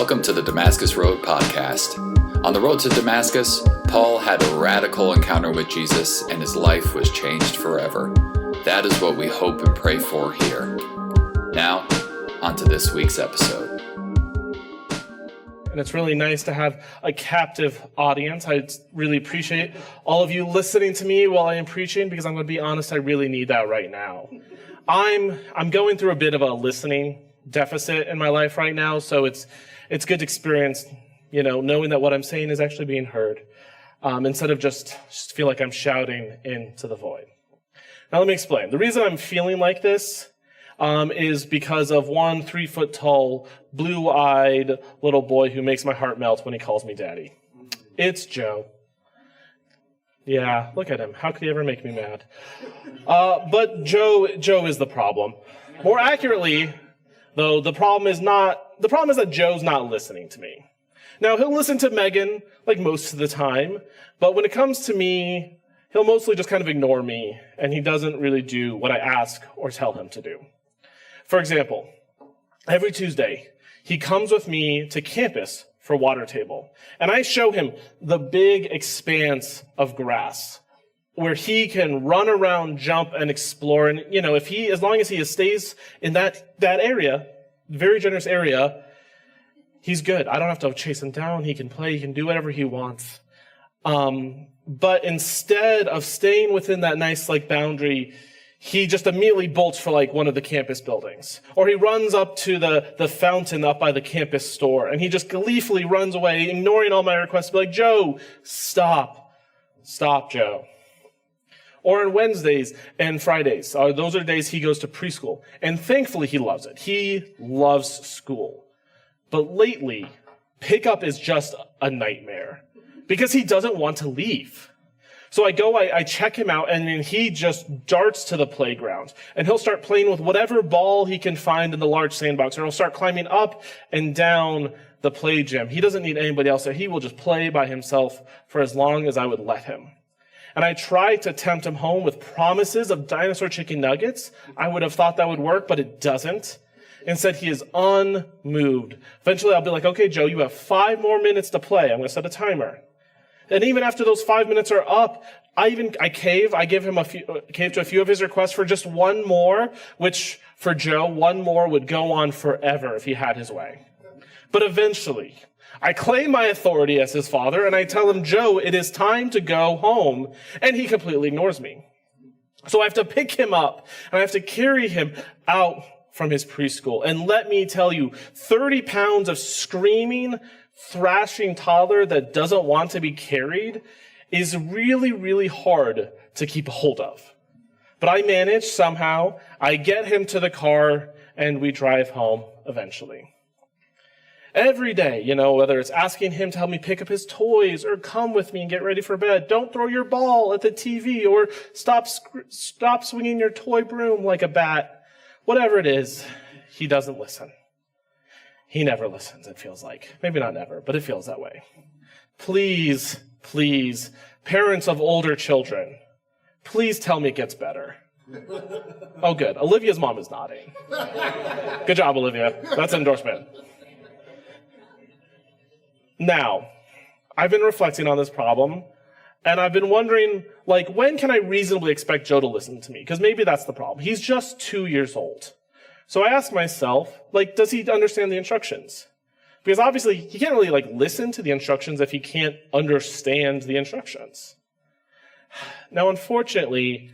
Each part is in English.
Welcome to the Damascus Road podcast. On the road to Damascus, Paul had a radical encounter with Jesus and his life was changed forever. That is what we hope and pray for here. Now, on to this week's episode. And it's really nice to have a captive audience. I really appreciate all of you listening to me while I am preaching, because I'm going to be honest, I really need that right now. I'm going through a bit of a listening deficit in my life right now, so it's good experience, knowing that what I'm saying is actually being heard, instead of just feel like I'm shouting into the void. Now let me explain. The reason I'm feeling like this is because of one 3-foot-tall, blue-eyed little boy who makes my heart melt when he calls me daddy. It's Joe. Yeah, look at him. How could he ever make me mad? But Joe is the problem. More accurately, though, the problem is that Joe's not listening to me. Now, he'll listen to Megan, like most of the time, but when it comes to me, he'll mostly just kind of ignore me, and he doesn't really do what I ask or tell him to do. For example, every Tuesday, he comes with me to campus for water table, and I show him the big expanse of grass where he can run around, jump, and explore. And, as long as he stays in that area, very generous area, he's good. I don't have to chase him down. He can play. He can do whatever he wants. But instead of staying within that nice, boundary, he just immediately bolts for, one of the campus buildings. Or he runs up to the fountain up by the campus store, and he just gleefully runs away, ignoring all my requests to be like, Joe, stop. Stop, Joe. Or on Wednesdays and Fridays, those are the days he goes to preschool. And thankfully, he loves it. He loves school. But lately, pickup is just a nightmare because he doesn't want to leave. So I check him out, and then he just darts to the playground. And he'll start playing with whatever ball he can find in the large sandbox, or he'll start climbing up and down the play gym. He doesn't need anybody else there. He will just play by himself for as long as I would let him. And I try to tempt him home with promises of dinosaur chicken nuggets. I would have thought that would work, but it doesn't. Instead, he is unmoved. Eventually, I'll be like, okay, Joe, you have 5 more minutes to play. I'm going to set a timer. And even after those 5 minutes are up, I cave. I give him cave to a few of his requests for just one more, which for Joe, one more would go on forever if he had his way. But eventually, I claim my authority as his father, and I tell him, Joe, it is time to go home, and he completely ignores me. So I have to pick him up, and I have to carry him out from his preschool. And let me tell you, 30 pounds of screaming, thrashing toddler that doesn't want to be carried is really, really hard to keep a hold of. But I manage somehow. I get him to the car, and we drive home eventually. Every day, whether it's asking him to help me pick up his toys or come with me and get ready for bed, don't throw your ball at the TV, or stop swinging your toy broom like a bat. Whatever it is, he doesn't listen. He never listens, it feels like. Maybe not never, but it feels that way. Please, parents of older children, please tell me it gets better. Oh, good. Olivia's mom is nodding. Good job, Olivia. That's an endorsement. Now, I've been reflecting on this problem, and I've been wondering, when can I reasonably expect Joe to listen to me? Because maybe that's the problem. He's just 2 years old. So I ask myself, does he understand the instructions? Because obviously, he can't really, listen to the instructions if he can't understand the instructions. Now, unfortunately,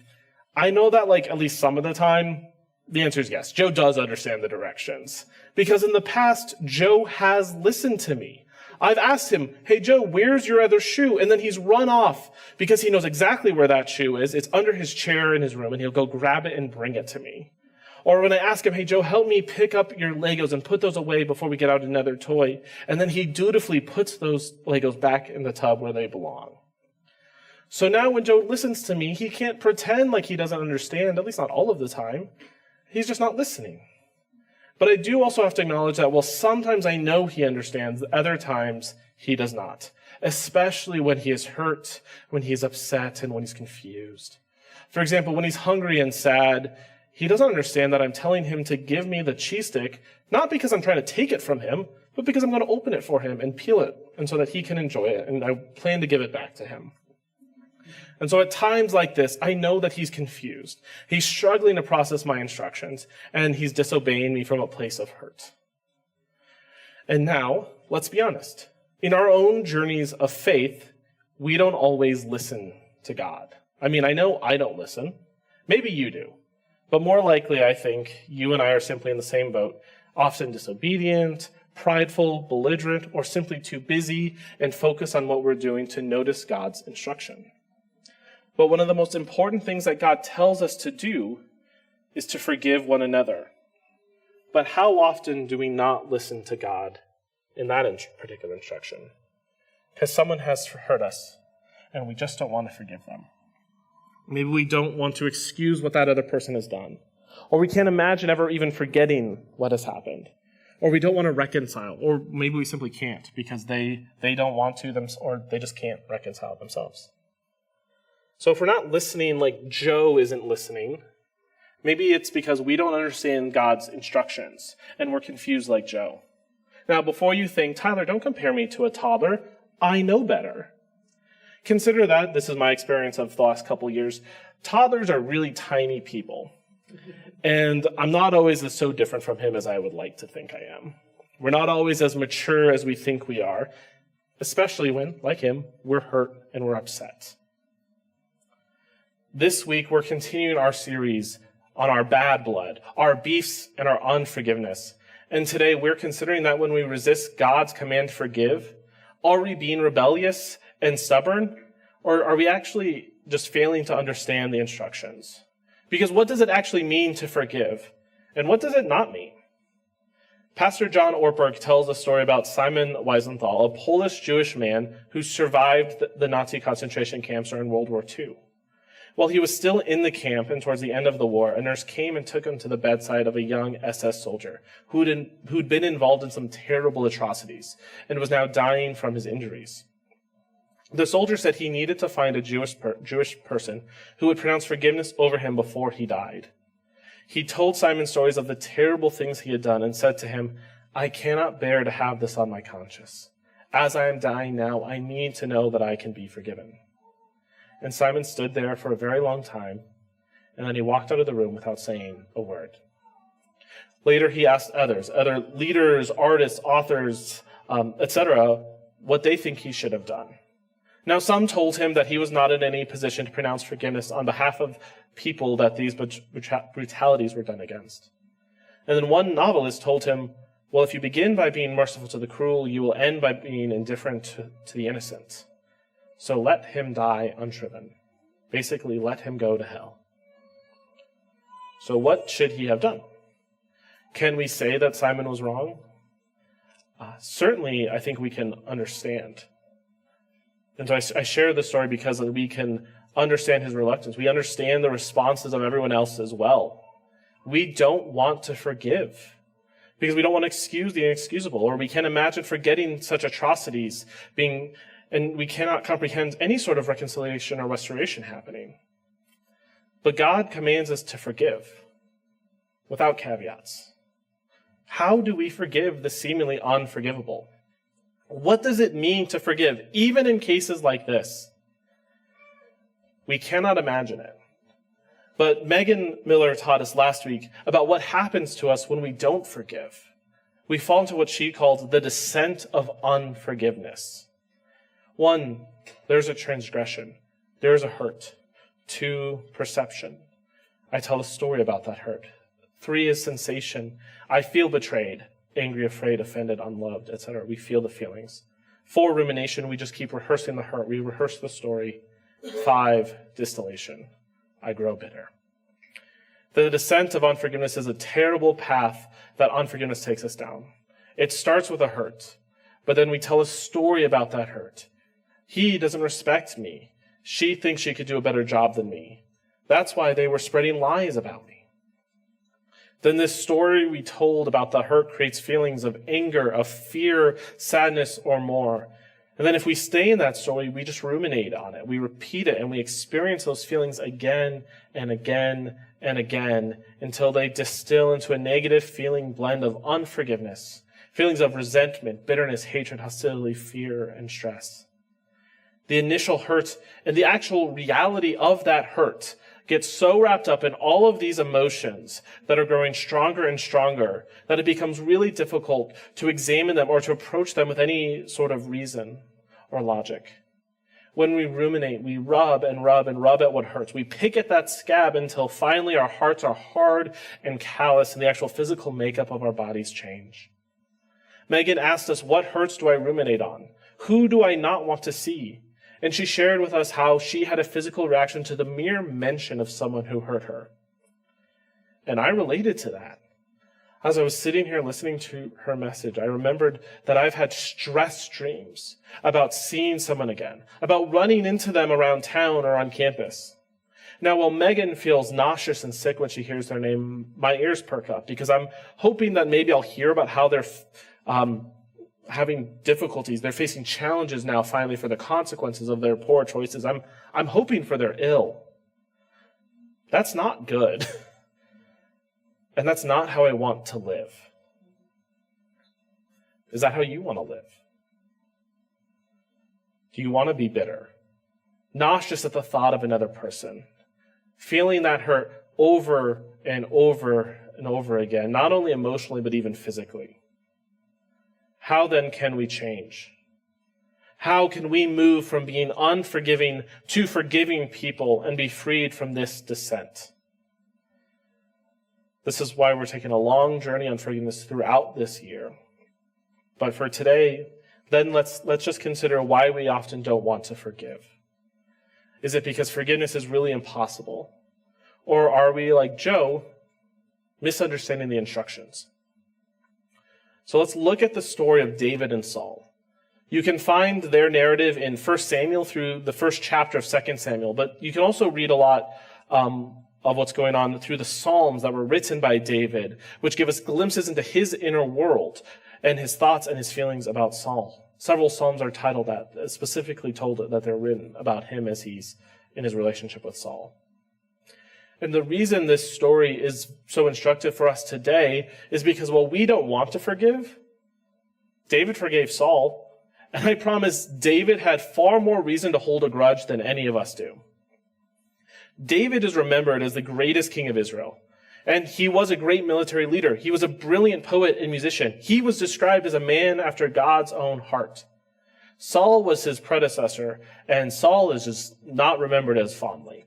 I know that, at least some of the time, the answer is yes. Joe does understand the directions. Because in the past, Joe has listened to me. I've asked him, hey, Joe, where's your other shoe? And then he's run off because he knows exactly where that shoe is. It's under his chair in his room, and he'll go grab it and bring it to me. Or when I ask him, hey, Joe, help me pick up your Legos and put those away before we get out another toy. And then he dutifully puts those Legos back in the tub where they belong. So now when Joe listens to me, he can't pretend like he doesn't understand, at least not all of the time. He's just not listening. But I do also have to acknowledge that, sometimes I know he understands, other times he does not, especially when he is hurt, when he's upset, and when he's confused. For example, when he's hungry and sad, he doesn't understand that I'm telling him to give me the cheese stick, not because I'm trying to take it from him, but because I'm going to open it for him and peel it, and so that he can enjoy it, and I plan to give it back to him. And so at times like this, I know that he's confused. He's struggling to process my instructions, and he's disobeying me from a place of hurt. And now, let's be honest. In our own journeys of faith, we don't always listen to God. I mean, I know I don't listen. Maybe you do. But more likely, I think, you and I are simply in the same boat, often disobedient, prideful, belligerent, or simply too busy and focused on what we're doing to notice God's instruction. But one of the most important things that God tells us to do is to forgive one another. But how often do we not listen to God in that particular instruction? Because someone has hurt us, and we just don't want to forgive them. Maybe we don't want to excuse what that other person has done. Or we can't imagine ever even forgetting what has happened. Or we don't want to reconcile. Or maybe we simply can't because they don't want to, or they just can't reconcile themselves. So if we're not listening like Joe isn't listening, maybe it's because we don't understand God's instructions and we're confused like Joe. Now, before you think, Tyler, don't compare me to a toddler. I know better. Consider that, this is my experience of the last couple years, toddlers are really tiny people. And I'm not always so different from him as I would like to think I am. We're not always as mature as we think we are, especially when, like him, we're hurt and we're upset. This week, we're continuing our series on our bad blood, our beefs, and our unforgiveness. And today, we're considering that when we resist God's command to forgive, are we being rebellious and stubborn, or are we actually just failing to understand the instructions? Because what does it actually mean to forgive, and what does it not mean? Pastor John Ortberg tells a story about Simon Wiesenthal, a Polish Jewish man who survived the Nazi concentration camps during World War II. While he was still in the camp and towards the end of the war, a nurse came and took him to the bedside of a young SS soldier who'd been involved in some terrible atrocities and was now dying from his injuries. The soldier said he needed to find a Jewish person who would pronounce forgiveness over him before he died. He told Simon stories of the terrible things he had done and said to him, "I cannot bear to have this on my conscience. As I am dying now, I need to know that I can be forgiven." And Simon stood there for a very long time, and then he walked out of the room without saying a word. Later, he asked other leaders, artists, authors, etc., what they think he should have done. Now, some told him that he was not in any position to pronounce forgiveness on behalf of people that these brutalities were done against. And then one novelist told him, well, if you begin by being merciful to the cruel, you will end by being indifferent to the innocent. So let him die unshriven. Basically, let him go to hell. So what should he have done? Can we say that Simon was wrong? Certainly, I think we can understand. And so I share this story because we can understand his reluctance. We understand the responses of everyone else as well. We don't want to forgive because we don't want to excuse the inexcusable, or we can't imagine forgetting such atrocities and we cannot comprehend any sort of reconciliation or restoration happening. But God commands us to forgive without caveats. How do we forgive the seemingly unforgivable? What does it mean to forgive, even in cases like this? We cannot imagine it. But Megan Miller taught us last week about what happens to us when we don't forgive. We fall into what she called the descent of unforgiveness. 1, there's a transgression. There's a hurt. 2, perception. I tell a story about that hurt. 3 is sensation. I feel betrayed, angry, afraid, offended, unloved, etc. We feel the feelings. 4, rumination. We just keep rehearsing the hurt. We rehearse the story. 5, distillation. I grow bitter. The descent of unforgiveness is a terrible path that unforgiveness takes us down. It starts with a hurt, but then we tell a story about that hurt. He doesn't respect me. She thinks she could do a better job than me. That's why they were spreading lies about me. Then this story we told about the hurt creates feelings of anger, of fear, sadness, or more. And then if we stay in that story, we just ruminate on it. We repeat it, and we experience those feelings again and again and again until they distill into a negative feeling blend of unforgiveness, feelings of resentment, bitterness, hatred, hostility, fear, and stress. The initial hurt and the actual reality of that hurt gets so wrapped up in all of these emotions that are growing stronger and stronger that it becomes really difficult to examine them or to approach them with any sort of reason or logic. When we ruminate, we rub and rub and rub at what hurts. We pick at that scab until finally our hearts are hard and callous and the actual physical makeup of our bodies change. Megan asked us, what hurts do I ruminate on? Who do I not want to see? And she shared with us how she had a physical reaction to the mere mention of someone who hurt her. And I related to that. As I was sitting here listening to her message, I remembered that I've had stress dreams about seeing someone again, about running into them around town or on campus. Now, while Megan feels nauseous and sick when she hears their name, my ears perk up because I'm hoping that maybe I'll hear about how they're having difficulties. They're facing challenges now, finally, for the consequences of their poor choices. I'm hoping for their ill. That's not good. And that's not how I want to live. Is that how you want to live? Do you want to be bitter? Nauseous at the thought of another person? Feeling that hurt over and over and over again, not only emotionally, but even physically. How then can we change? How can we move from being unforgiving to forgiving people and be freed from this descent? This is why we're taking a long journey on forgiveness throughout this year. But for today, then let's just consider why we often don't want to forgive. Is it because forgiveness is really impossible? Or are we, like Joe, misunderstanding the instructions? So let's look at the story of David and Saul. You can find their narrative in 1 Samuel through the first chapter of 2 Samuel, but you can also read a lot of what's going on through the Psalms that were written by David, which give us glimpses into his inner world and his thoughts and his feelings about Saul. Several Psalms are titled that, specifically told that they're written about him as he's in his relationship with Saul. And the reason this story is so instructive for us today is because while we don't want to forgive, David forgave Saul, and I promise David had far more reason to hold a grudge than any of us do. David is remembered as the greatest king of Israel, and he was a great military leader. He was a brilliant poet and musician. He was described as a man after God's own heart. Saul was his predecessor, and Saul is just not remembered as fondly.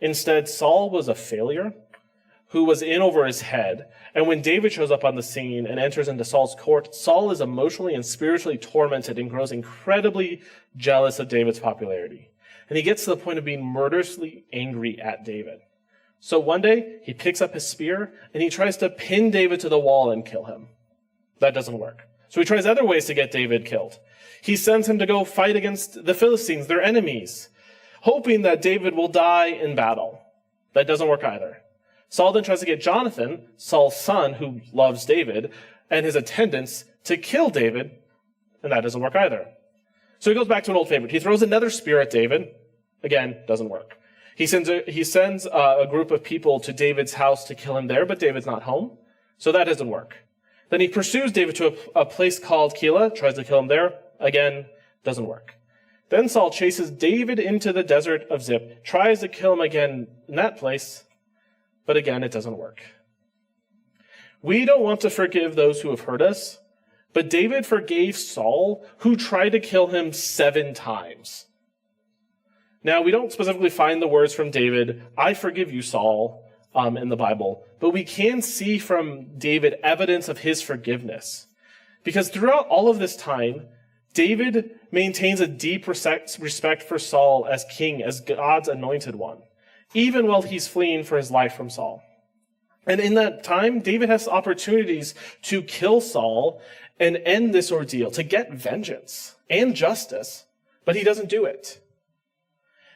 Instead, Saul was a failure who was in over his head, and when David shows up on the scene and enters into Saul's court, Saul is emotionally and spiritually tormented and grows incredibly jealous of David's popularity. And he gets to the point of being murderously angry at David. So one day, he picks up his spear, and he tries to pin David to the wall and kill him. That doesn't work. So he tries other ways to get David killed. He sends him to go fight against the Philistines, their enemies, hoping that David will die in battle. That doesn't work either. Saul then tries to get Jonathan, Saul's son, who loves David, and his attendants to kill David, and that doesn't work either. So he goes back to an old favorite. He throws another spear at David. Again, doesn't work. He sends a group of people to David's house to kill him there, but David's not home, so that doesn't work. Then he pursues David to a place called Keilah, tries to kill him there. Again, doesn't work. Then Saul chases David into the desert of Ziph, tries to kill him again in that place, but again, it doesn't work. We don't want to forgive those who have hurt us, but David forgave Saul, who tried to kill him 7 times. Now, we don't specifically find the words from David, "I forgive you, Saul," in the Bible, but we can see from David evidence of his forgiveness. Because throughout all of this time, David maintains a deep respect for Saul as king, as God's anointed one, even while he's fleeing for his life from Saul. And in that time, David has opportunities to kill Saul and end this ordeal, to get vengeance and justice, but he doesn't do it.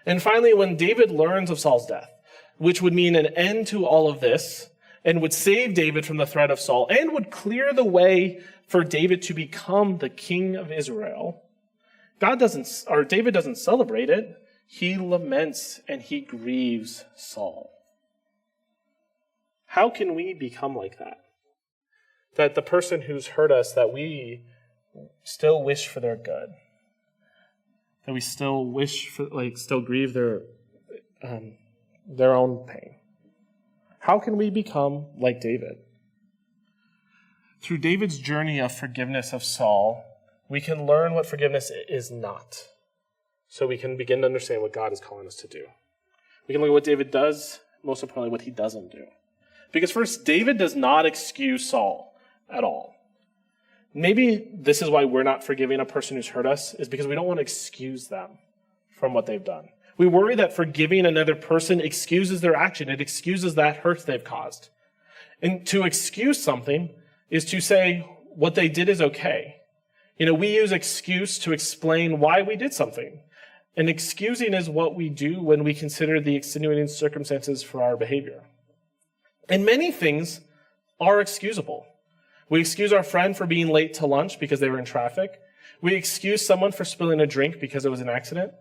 And finally, when David learns of Saul's death, which would mean an end to all of this, and would save David from the threat of Saul, and would clear the way for David to become the king of Israel, David doesn't celebrate it. He laments and he grieves Saul. How can we become like that? That the person who's hurt us, that we still wish for their good. That we still wish for, still grieve their own pain. How can we become like David? Through David's journey of forgiveness of Saul, we can learn what forgiveness is not. So we can begin to understand what God is calling us to do. We can look at what David does, most importantly, what he doesn't do. Because first, David does not excuse Saul at all. Maybe this is why we're not forgiving a person who's hurt us, is because we don't want to excuse them from what they've done. We worry that forgiving another person excuses their action. It excuses that hurt they've caused. And to excuse something is to say what they did is okay. We use excuse to explain why we did something. And excusing is what we do when we consider the extenuating circumstances for our behavior. And many things are excusable. We excuse our friend for being late to lunch because they were in traffic. We excuse someone for spilling a drink because it was an accident.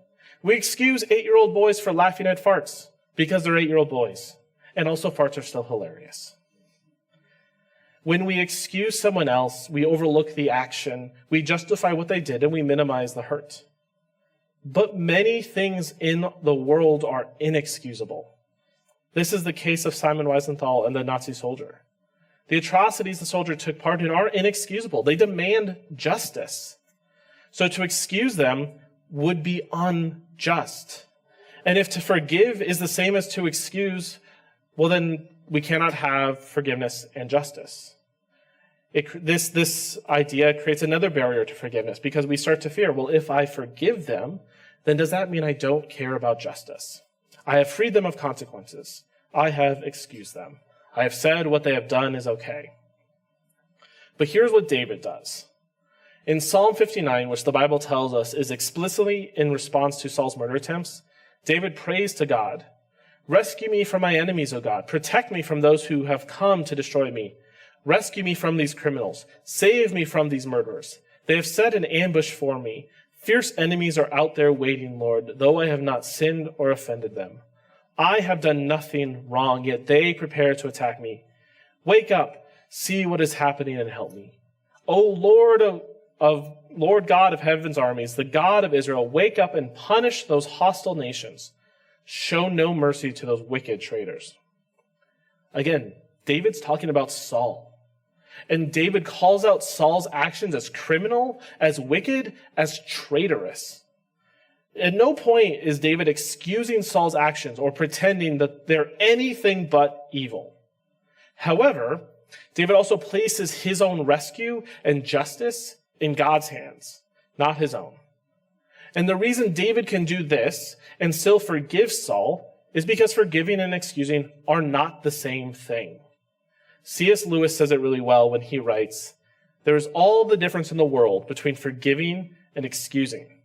We excuse 8-year-old boys for laughing at farts because they're 8-year-old boys. And also farts are still hilarious. When we excuse someone else, we overlook the action, we justify what they did, and we minimize the hurt. But many things in the world are inexcusable. This is the case of Simon Wiesenthal and the Nazi soldier. The atrocities the soldier took part in are inexcusable. They demand justice. So to excuse them would be unjust. And if to forgive is the same as to excuse, well, then we cannot have forgiveness and justice. This idea creates another barrier to forgiveness because we start to fear, well, if I forgive them, then does that mean I don't care about justice? I have freed them of consequences. I have excused them. I have said what they have done is okay. But here's what David does. In Psalm 59, which the Bible tells us is explicitly in response to Saul's murder attempts, David prays to God, "Rescue me from my enemies, O God. Protect me from those who have come to destroy me. Rescue me from these criminals. Save me from these murderers. They have set an ambush for me. Fierce enemies are out there waiting, Lord, though I have not sinned or offended them. I have done nothing wrong, yet they prepare to attack me. Wake up, see what is happening, and help me. O Lord God of heaven's armies, the God of Israel, wake up and punish those hostile nations. Show no mercy to those wicked traitors." Again, David's talking about Saul. And David calls out Saul's actions as criminal, as wicked, as traitorous. At no point is David excusing Saul's actions or pretending that they're anything but evil. However, David also places his own rescue and justice in God's hands, not his own. And the reason David can do this and still forgive Saul is because forgiving and excusing are not the same thing. C.S. Lewis says it really well when he writes, "There is all the difference in the world between forgiving and excusing.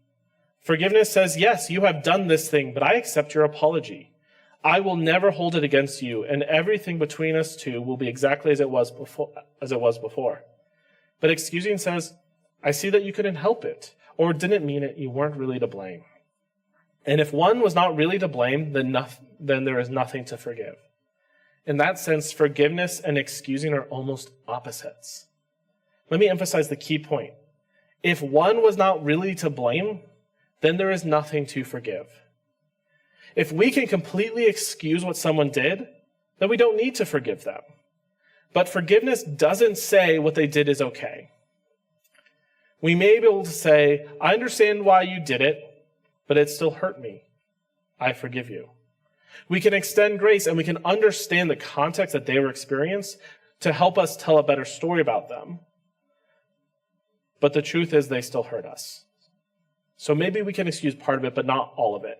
Forgiveness says, yes, you have done this thing, but I accept your apology. I will never hold it against you, and everything between us two will be exactly as it was before. But excusing says, I see that you couldn't help it, or didn't mean it, you weren't really to blame. And if one was not really to blame, then there is nothing to forgive. In that sense, forgiveness and excusing are almost opposites. Let me emphasize the key point. If one was not really to blame, then there is nothing to forgive. If we can completely excuse what someone did, then we don't need to forgive them. But forgiveness doesn't say what they did is okay. We may be able to say, I understand why you did it, but it still hurt me. I forgive you. We can extend grace and we can understand the context that they were experiencing to help us tell a better story about them. But the truth is they still hurt us. So maybe we can excuse part of it, but not all of it.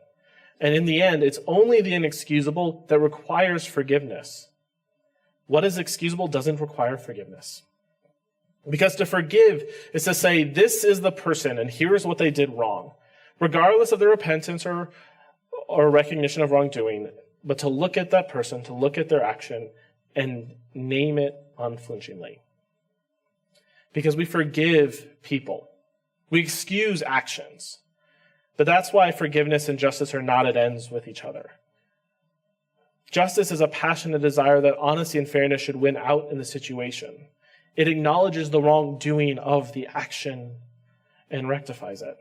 And in the end, it's only the inexcusable that requires forgiveness. What is excusable doesn't require forgiveness. Because to forgive is to say, this is the person and here's what they did wrong, regardless of their repentance or recognition of wrongdoing, but to look at that person, to look at their action and name it unflinchingly. Because we forgive people. We excuse actions. But that's why forgiveness and justice are not at ends with each other. Justice is a passionate desire that honesty and fairness should win out in the situation. It acknowledges the wrongdoing of the action and rectifies it.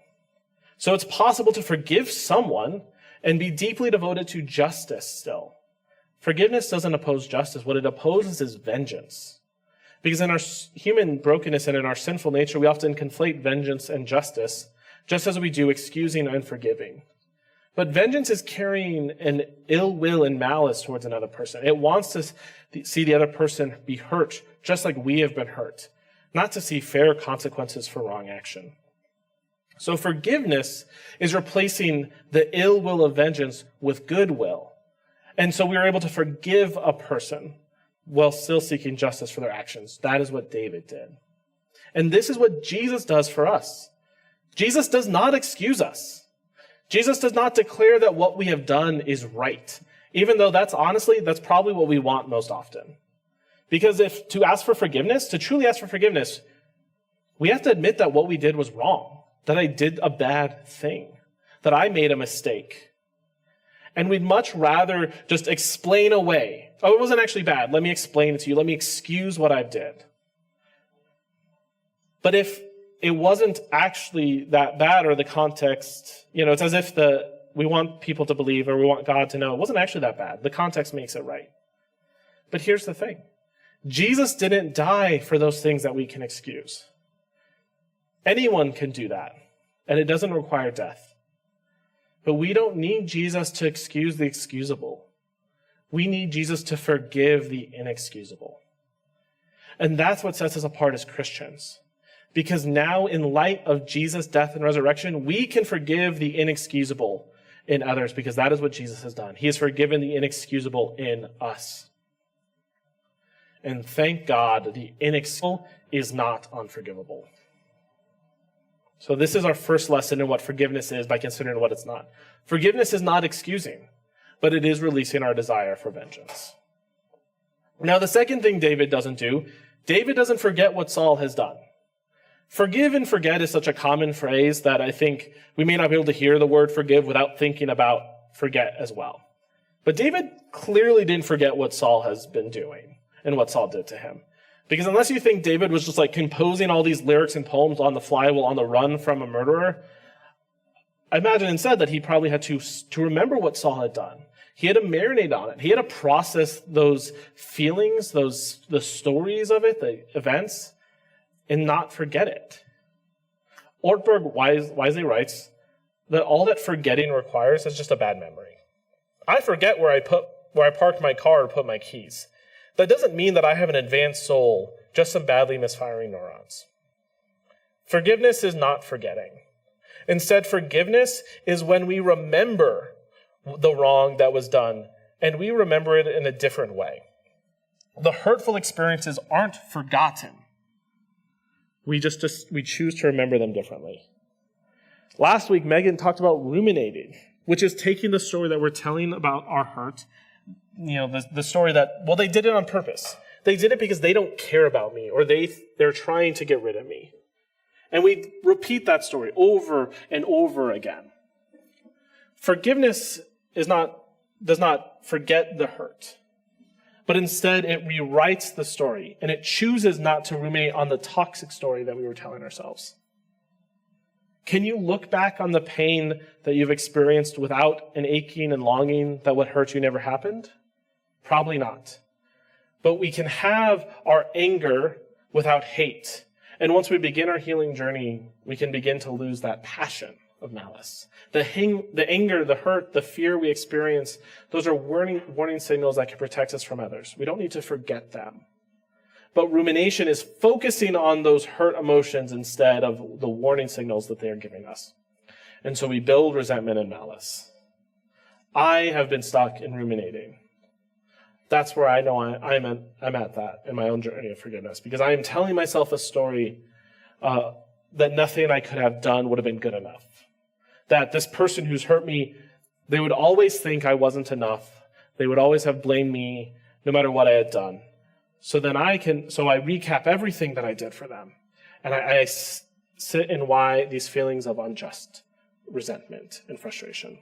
So it's possible to forgive someone and be deeply devoted to justice still. Forgiveness doesn't oppose justice. What it opposes is vengeance. Because in our human brokenness and in our sinful nature, we often conflate vengeance and justice, just as we do excusing and forgiving. But vengeance is carrying an ill will and malice towards another person. It wants to see the other person be hurt, just like we have been hurt, not to see fair consequences for wrong action. So forgiveness is replacing the ill will of vengeance with goodwill. And so we are able to forgive a person while still seeking justice for their actions. That is what David did. And this is what Jesus does for us. Jesus does not excuse us. Jesus does not declare that what we have done is right, even though that's probably what we want most often. Because if to truly ask for forgiveness, we have to admit that what we did was wrong, that I did a bad thing, that I made a mistake. And we'd much rather just explain away. Oh, it wasn't actually bad. Let me explain it to you. Let me excuse what I did. But if it wasn't actually that bad, or the context, it's as if we want people to believe, or we want God to know it wasn't actually that bad. The context makes it right. But here's the thing. Jesus didn't die for those things that we can excuse. Anyone can do that, and it doesn't require death. But we don't need Jesus to excuse the excusable. We need Jesus to forgive the inexcusable. And that's what sets us apart as Christians. Because now, in light of Jesus' death and resurrection, we can forgive the inexcusable in others, because that is what Jesus has done. He has forgiven the inexcusable in us. And thank God, the inexcusable is not unforgivable. So this is our first lesson in what forgiveness is by considering what it's not. Forgiveness is not excusing, but it is releasing our desire for vengeance. Now, the second thing David doesn't do, David doesn't forget what Saul has done. Forgive and forget is such a common phrase that I think we may not be able to hear the word forgive without thinking about forget as well. But David clearly didn't forget what Saul has been doing and what Saul did to him. Because unless you think David was just composing all these lyrics and poems on the fly while on the run from a murderer, I imagine instead that he probably had to remember what Saul had done. He had to marinate on it. He had to process those feelings, the stories of it, the events, and not forget it. Ortberg wisely writes that all that forgetting requires is just a bad memory. I forget where I parked my car or put my keys. That doesn't mean that I have an advanced soul, just some badly misfiring neurons. Forgiveness is not forgetting. Instead, forgiveness is when we remember the wrong that was done, and we remember it in a different way. The hurtful experiences aren't forgotten. We choose to remember them differently. Last week, Megan talked about ruminating, which is taking the story that we're telling about our hurt, the story that, they did it on purpose. They did it because they don't care about me, or they're trying to get rid of me. And we repeat that story over and over again. Forgiveness does not forget the hurt, but instead it rewrites the story, and it chooses not to ruminate on the toxic story that we were telling ourselves. Can you look back on the pain that you've experienced without an aching and longing that what hurt you never happened? Probably not. But we can have our anger without hate. And once we begin our healing journey, we can begin to lose that passion of malice. The anger, the hurt, the fear we experience, those are warning signals that can protect us from others. We don't need to forget them. But rumination is focusing on those hurt emotions instead of the warning signals that they are giving us. And so we build resentment and malice. I have been stuck in ruminating. That's where I know I'm at that in my own journey of forgiveness, because I am telling myself a story that nothing I could have done would have been good enough. That this person who's hurt me, they would always think I wasn't enough. They would always have blamed me no matter what I had done. So I recap everything that I did for them. And I sit in these feelings of unjust resentment and frustration.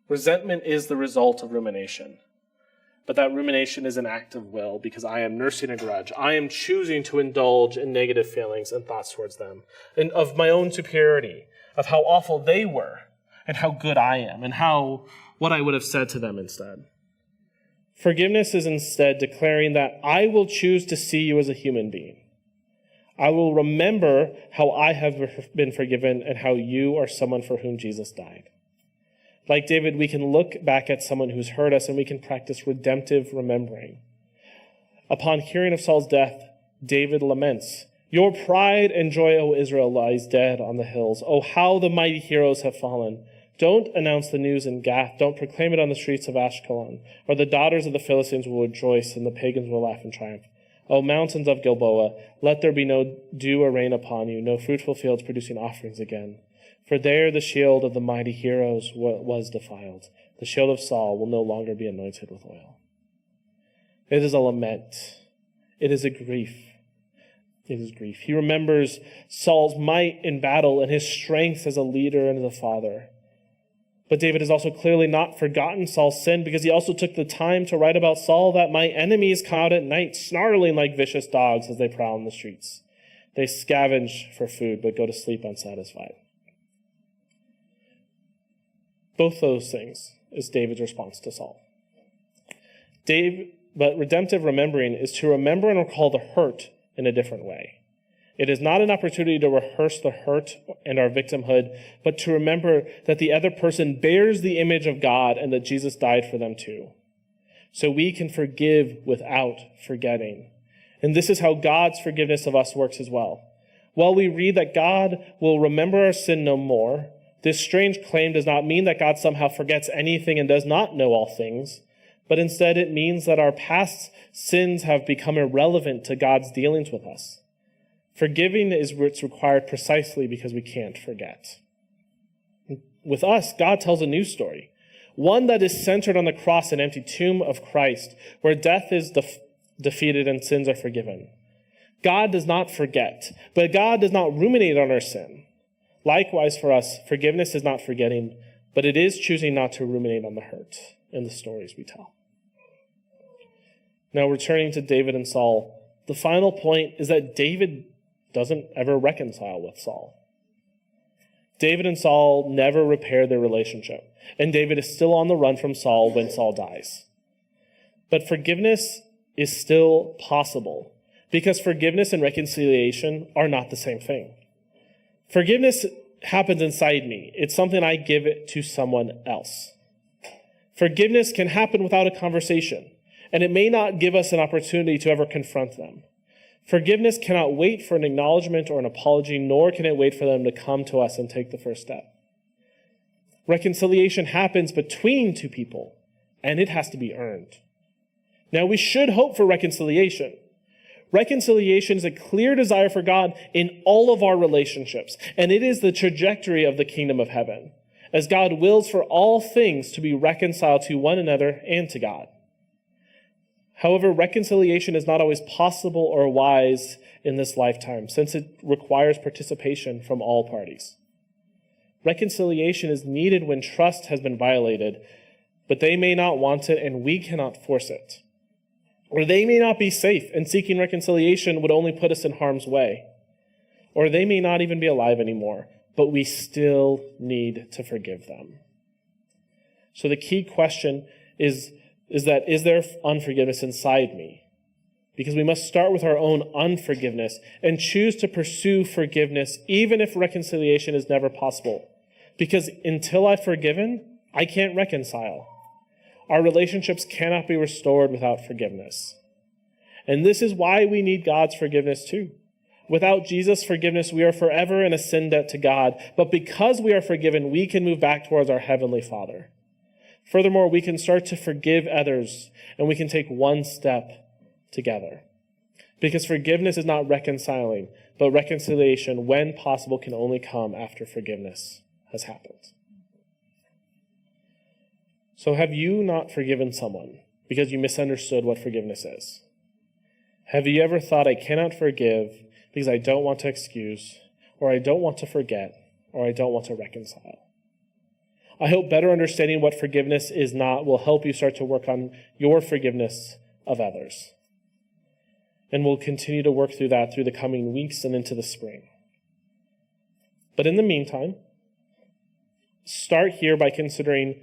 Resentment is the result of rumination. But that rumination is an act of will because I am nursing a grudge. I am choosing to indulge in negative feelings and thoughts towards them, and of my own superiority, of how awful they were, and how good I am, and what I would have said to them instead. Forgiveness is instead declaring that I will choose to see you as a human being. I will remember how I have been forgiven and how you are someone for whom Jesus died. Like David, we can look back at someone who's hurt us and we can practice redemptive remembering. Upon hearing of Saul's death, David laments, "Your pride and joy, O Israel, lies dead on the hills. Oh, how the mighty heroes have fallen. Don't announce the news in Gath. Don't proclaim it on the streets of Ashkelon. Or the daughters of the Philistines will rejoice and the pagans will laugh in triumph. O mountains of Gilboa, let there be no dew or rain upon you, no fruitful fields producing offerings again. For there the shield of the mighty heroes was defiled. The shield of Saul will no longer be anointed with oil." It is a lament. It is a grief. It is grief. He remembers Saul's might in battle and his strength as a leader and as a father. But David has also clearly not forgotten Saul's sin because he also took the time to write about Saul that my enemies come out at night, snarling like vicious dogs as they prowl in the streets. They scavenge for food but go to sleep unsatisfied. Both those things is David's response to Saul. But redemptive remembering is to remember and recall the hurt in a different way. It is not an opportunity to rehearse the hurt and our victimhood, but to remember that the other person bears the image of God and that Jesus died for them too. So we can forgive without forgetting. And this is how God's forgiveness of us works as well. While we read that God will remember our sin no more, this strange claim does not mean that God somehow forgets anything and does not know all things, but instead it means that our past sins have become irrelevant to God's dealings with us. Forgiving is what's required precisely because we can't forget. With us, God tells a new story, one that is centered on the cross and empty tomb of Christ, where death is defeated and sins are forgiven. God does not forget, but God does not ruminate on our sin. Likewise for us, forgiveness is not forgetting, but it is choosing not to ruminate on the hurt and the stories we tell. Now, returning to David and Saul, the final point is that David doesn't ever reconcile with Saul. David and Saul never repair their relationship, and David is still on the run from Saul when Saul dies. But forgiveness is still possible, because forgiveness and reconciliation are not the same thing. Forgiveness happens inside me. It's something I give it to someone else. Forgiveness can happen without a conversation, and it may not give us an opportunity to ever confront them. Forgiveness cannot wait for an acknowledgement or an apology, nor can it wait for them to come to us and take the first step. Reconciliation happens between two people, and it has to be earned. Now, we should hope for reconciliation. Reconciliation is a clear desire for God in all of our relationships, and it is the trajectory of the kingdom of heaven, as God wills for all things to be reconciled to one another and to God. However, reconciliation is not always possible or wise in this lifetime, since it requires participation from all parties. Reconciliation is needed when trust has been violated, but they may not want it and we cannot force it. Or they may not be safe, and seeking reconciliation would only put us in harm's way. Or they may not even be alive anymore, but we still need to forgive them. So the key question is there unforgiveness inside me? Because we must start with our own unforgiveness and choose to pursue forgiveness, even if reconciliation is never possible. Because until I've forgiven, I can't reconcile. Our relationships cannot be restored without forgiveness. And this is why we need God's forgiveness too. Without Jesus' forgiveness, we are forever in a sin debt to God. But because we are forgiven, we can move back towards our Heavenly Father. Furthermore, we can start to forgive others, and we can take one step together. Because forgiveness is not reconciling, but reconciliation, when possible, can only come after forgiveness has happened. So have you not forgiven someone because you misunderstood what forgiveness is? Have you ever thought, I cannot forgive because I don't want to excuse, or I don't want to forget, or I don't want to reconcile? I hope better understanding what forgiveness is not will help you start to work on your forgiveness of others. And we'll continue to work through that through the coming weeks and into the spring. But in the meantime, start here by considering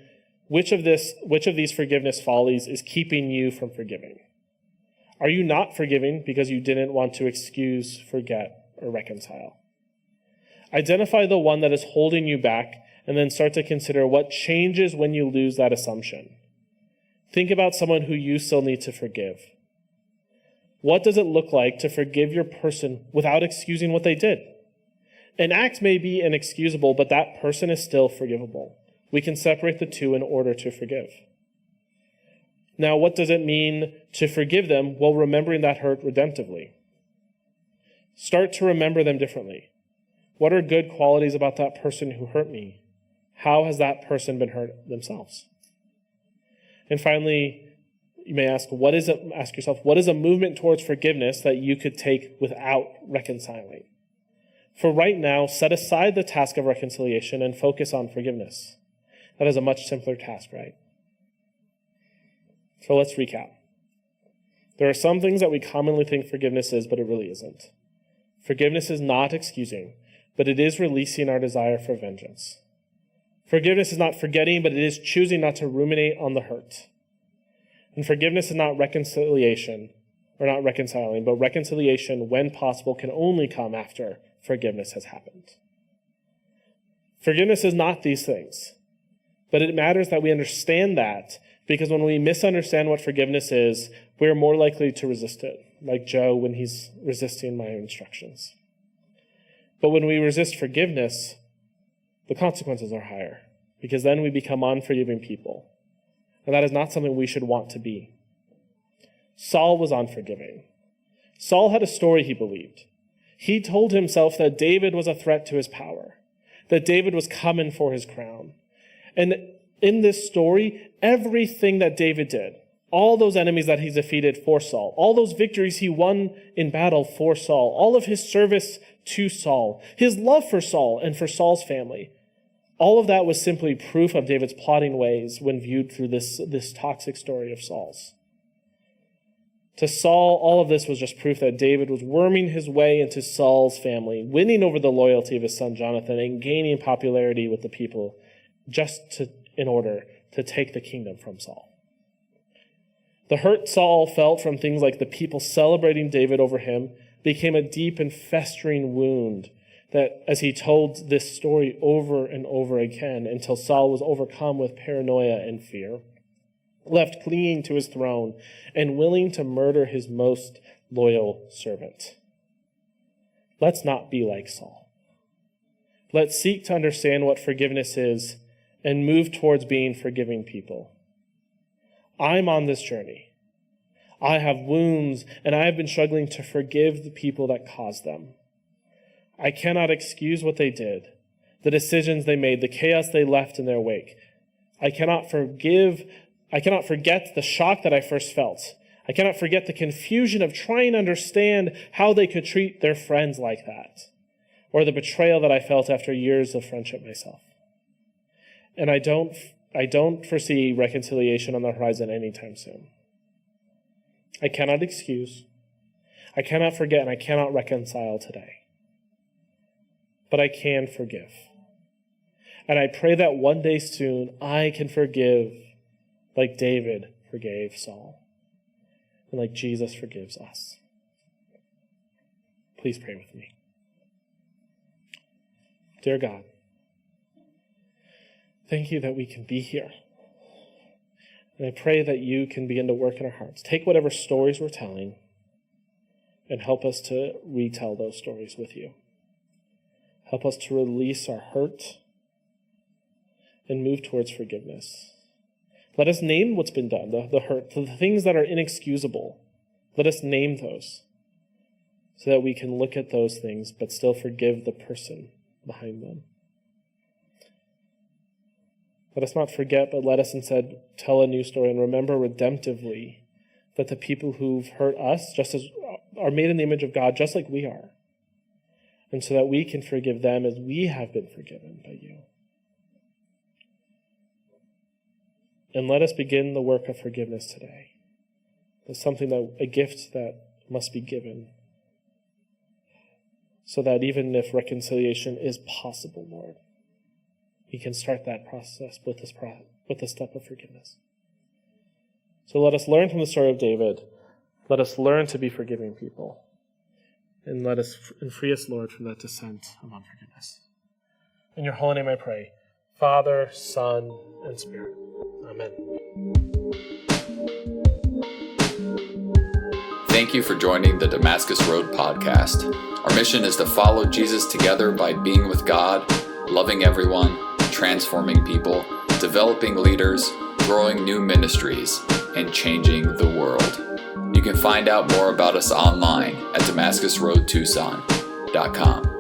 which of these forgiveness follies is keeping you from forgiving. Are you not forgiving because you didn't want to excuse, forget, or reconcile? Identify the one that is holding you back, and then start to consider what changes when you lose that assumption. Think about someone who you still need to forgive. What does it look like to forgive your person without excusing what they did? An act may be inexcusable, but that person is still forgivable. We can separate the two in order to forgive. Now, what does it mean to forgive them while remembering that hurt redemptively? Start to remember them differently. What are good qualities about that person who hurt me? How has that person been hurt themselves? And finally, you may ask yourself, what is a movement towards forgiveness that you could take without reconciling? For right now, set aside the task of reconciliation and focus on forgiveness. That is a much simpler task, right? So let's recap. There are some things that we commonly think forgiveness is, but it really isn't. Forgiveness is not excusing, but it is releasing our desire for vengeance. Forgiveness is not forgetting, but it is choosing not to ruminate on the hurt. And forgiveness is not reconciliation, or not reconciling, but reconciliation, when possible, can only come after forgiveness has happened. Forgiveness is not these things, but it matters that we understand that, because when we misunderstand what forgiveness is, we're more likely to resist it, like Joe when he's resisting my instructions. But when we resist forgiveness, the consequences are higher, because then we become unforgiving people. And that is not something we should want to be. Saul was unforgiving. Saul had a story he believed. He told himself that David was a threat to his power, that David was coming for his crown. And in this story, everything that David did, all those enemies that he defeated for Saul, all those victories he won in battle for Saul, all of his service to Saul, his love for Saul and for Saul's family, all of that was simply proof of David's plotting ways when viewed through this toxic story of Saul's. To Saul, all of this was just proof that David was worming his way into Saul's family, winning over the loyalty of his son Jonathan, and gaining popularity with the people in order to take the kingdom from Saul. The hurt Saul felt from things like the people celebrating David over him became a deep and festering wound that, as he told this story over and over again, until Saul was overcome with paranoia and fear, left clinging to his throne and willing to murder his most loyal servant. Let's not be like Saul. Let's seek to understand what forgiveness is and move towards being forgiving people. I'm on this journey. I have wounds, and I have been struggling to forgive the people that caused them. I cannot excuse what they did, the decisions they made, the chaos they left in their wake. I cannot forget the shock that I first felt. I cannot forget the confusion of trying to understand how they could treat their friends like that, or the betrayal that I felt after years of friendship myself. And I don't foresee reconciliation on the horizon anytime soon. I cannot excuse, I cannot forget, and I cannot reconcile today. But I can forgive. And I pray that one day soon I can forgive like David forgave Saul, and like Jesus forgives us. Please pray with me. Dear God, thank you that we can be here. And I pray that you can begin to work in our hearts. Take whatever stories we're telling and help us to retell those stories with you. Help us to release our hurt and move towards forgiveness. Let us name what's been done, the hurt, the things that are inexcusable. Let us name those so that we can look at those things but still forgive the person behind them. Let us not forget, but let us instead tell a new story and remember redemptively that the people who've hurt us are made in the image of God just like we are. And so that we can forgive them as we have been forgiven by you. And let us begin the work of forgiveness today. It's a gift that must be given, so that even if reconciliation is possible, Lord, we can start that process with the step of forgiveness. So let us learn from the story of David. Let us learn to be forgiving people. And free us, Lord, from that descent of unforgiveness. In your holy name I pray, Father, Son, and Spirit. Amen. Thank you for joining the Damascus Road podcast. Our mission is to follow Jesus together by being with God, loving everyone, transforming people, developing leaders, growing new ministries, and changing the world. You can find out more about us online at DamascusRoadTucson.com.